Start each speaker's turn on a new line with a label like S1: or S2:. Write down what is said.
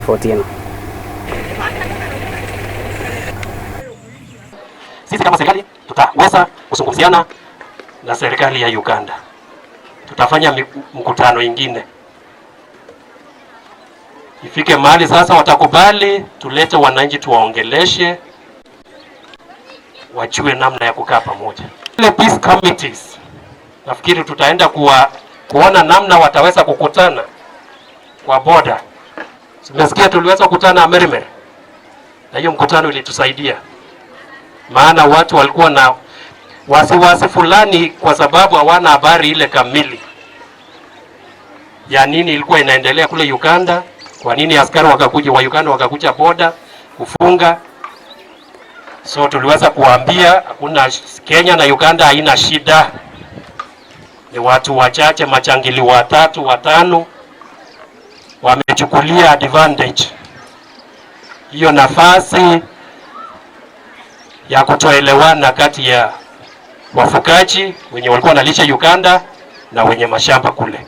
S1: 14.
S2: Sisi kama serikali tutaweza kuzungumziana na serikali ya Uganda. Tutafanya mkutano ingine. Ifike mahali sasa watakubali tulete wananchi tuwaongeleshe, wajue namna ya kukaa pamoja. Ile peace committees nafikiri tutaenda kuona namna wataweza kukutana kwa border. Tumesikia tuliweza kukutana Merimeri, na hiyo mkutano ilitusaidia, maana watu walikuwa na wasiwasi fulani kwa sababu hawana habari ile kamili ya nini ilikuwa inaendelea kule Uganda. Kwa nini askari wakakuja wa Uganda wakakuja border kufunga? So tuliweza kuambia hakuna, Kenya na Uganda haina shida, ni watu wachache, machangili 3 5 wamechukulia advantage hiyo nafasi ya kutoelewana kati ya wafugaji wenye walikuwa wanalisha Uganda na wenye mashamba kule.